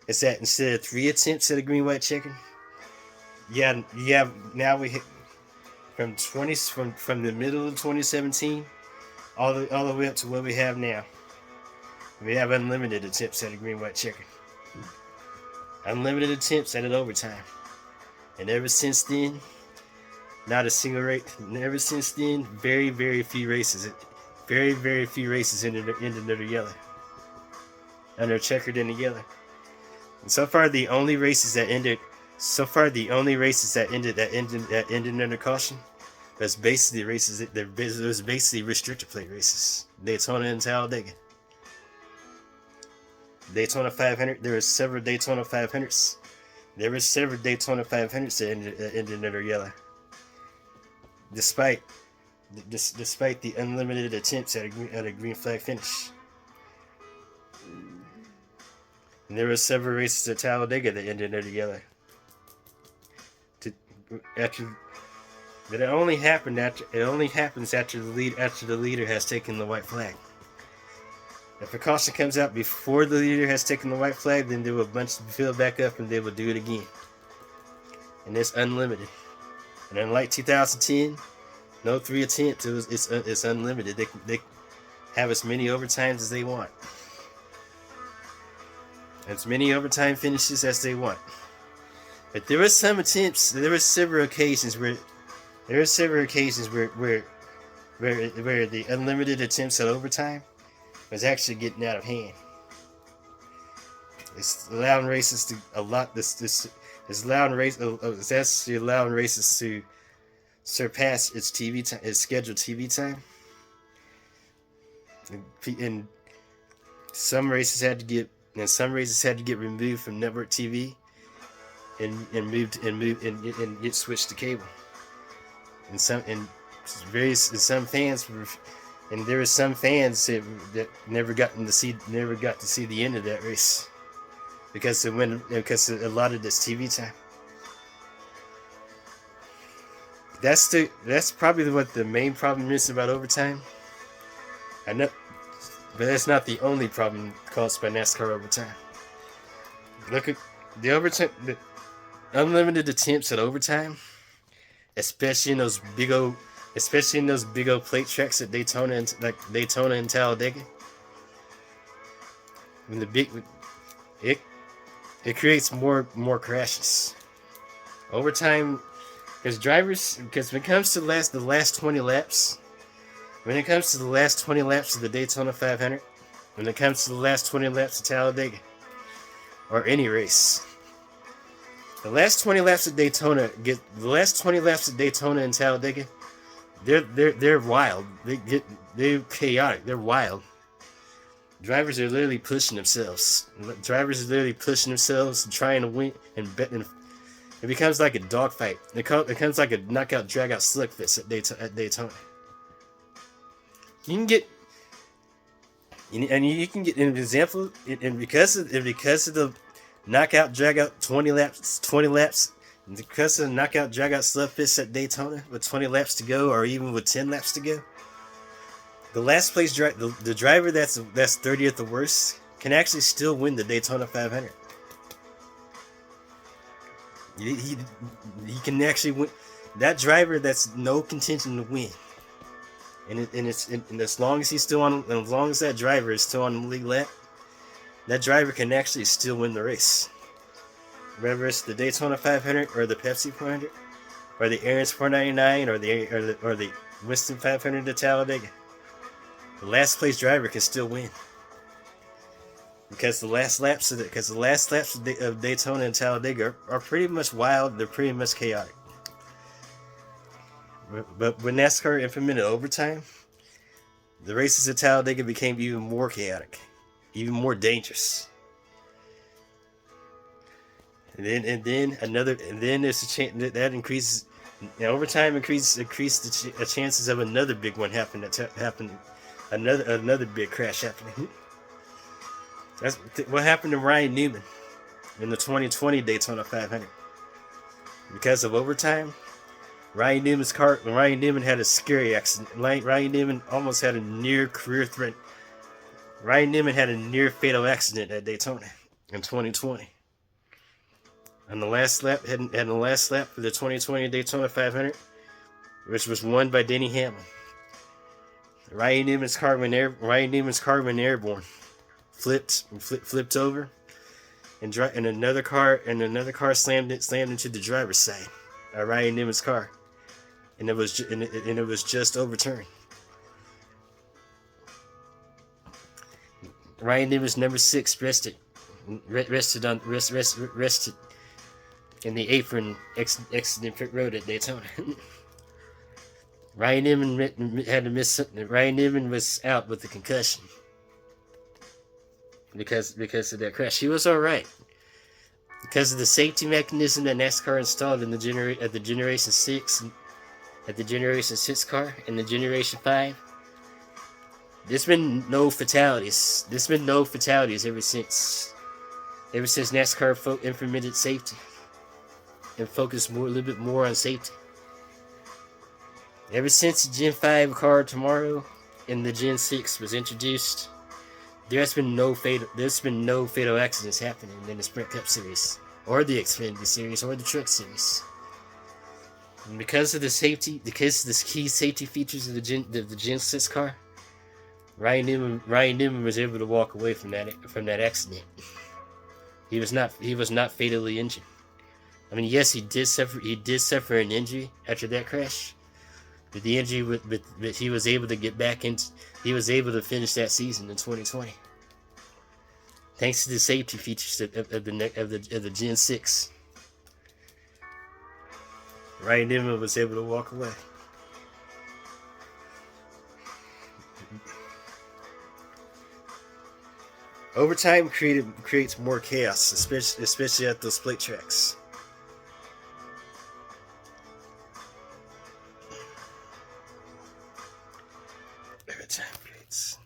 is that instead of 3 attempts at a green white checker, now we hit from the middle of 2017 all the way up to what we have now. We have unlimited attempts at a green white checker, unlimited attempts at an overtime, and ever since then, not a single race. And ever since then, very few races ended under yellow, under checkered in the yellow. And so far, the only races that ended under caution, that's basically races. There's basically restrictor plate races. Daytona and Talladega. Daytona 500. There were several Daytona 500s. There were several Daytona 500s that ended under yellow. Despite the unlimited attempts at a green flag finish. And there were several races at Talladega that ended under yellow. But it only happens after the leader has taken the white flag. If a caution comes out before the leader has taken the white flag, then they will fill back up and they will do it again. And it's unlimited. And unlike 2010, no 3 attempts. It's unlimited. They have as many overtimes as they want. As many overtime finishes as they want. But there were some attempts. There were several occasions where the unlimited attempts at overtime was actually getting out of hand. It's allowing races to it's actually allowing races to surpass its scheduled TV time. And some races had to get removed from network TV and get switched to cable. And some fans that never got to see the end of that race because a lot of this TV time. That's probably what the main problem is about overtime. I know, but that's not the only problem caused by NASCAR overtime. Look at the overtime, the unlimited attempts at overtime, especially in those big old plate tracks at Daytona and Talladega. When it creates more crashes. Overtime, because when it comes to the last 20 laps. When it comes to the last 20 laps of the Daytona 500, when it comes to the last 20 laps of Talladega, or any race, the last 20 laps of Daytona and Talladega, they're wild. They're chaotic. They're wild. Drivers are literally pushing themselves. Trying to win and bet. And it becomes like a dogfight. It becomes like a knockout, drag-out slugfest at Daytona. You can get an example, and because of the knockout, drag out 20 laps, and because of the knockout, drag out slugfest at Daytona with 20 laps to go, or even with 10 laps to go, the last place the driver that's 30th or worse can actually still win the Daytona 500. He can actually win. That driver that's no contention to win. And as long as that driver is still on the lead lap, that driver can actually still win the race. Whether it's the Daytona 500 or the Pepsi 400, or the Aaron's 499 or the Winston 500 to Talladega, the last place driver can still win. Because the last laps of Daytona and Talladega are pretty much wild. They're pretty much chaotic. But when NASCAR implemented overtime, the races at Talladega became even more chaotic, even more dangerous. And then there's a chance that increases. Overtime increases the chances of another big one happening. Another big crash happening. That's what happened to Ryan Newman in the 2020 Daytona 500. Because of overtime, Ryan Newman had a scary accident. Ryan Newman almost had a near fatal accident at Daytona in 2020. on the last lap, had the last lap for the 2020 Daytona 500, which was won by Denny Hamlin. Ryan Newman's car went airborne, flipped over, and another car slammed into the driver's side. Ryan Newman's car, and it was just overturned. Ryan Newman's number 6 rested in the apron accident pit road at Daytona. Ryan Newman was out with a concussion because of that crash. He was all right because of the safety mechanism that NASCAR installed in the Generation 6 car and the Generation 5. There's been no fatalities. Ever since NASCAR implemented safety and focused a little bit more on safety. Ever since the Gen 5 car tomorrow and the Gen 6 was introduced, there's been no fatal accidents happening in the Sprint Cup Series, or the Xfinity Series, or the Truck Series. And because of the key safety features of the Gen 6 car, Ryan Newman was able to walk away from that accident. He was not fatally injured. I mean, yes, he did suffer an injury after that crash. But the injury, but he was able to get back into. He was able to finish that season in 2020, thanks to the safety features of the Gen 6. Ryan Newman was able to walk away. Overtime creates more chaos, especially at those split tracks. Overtime creates.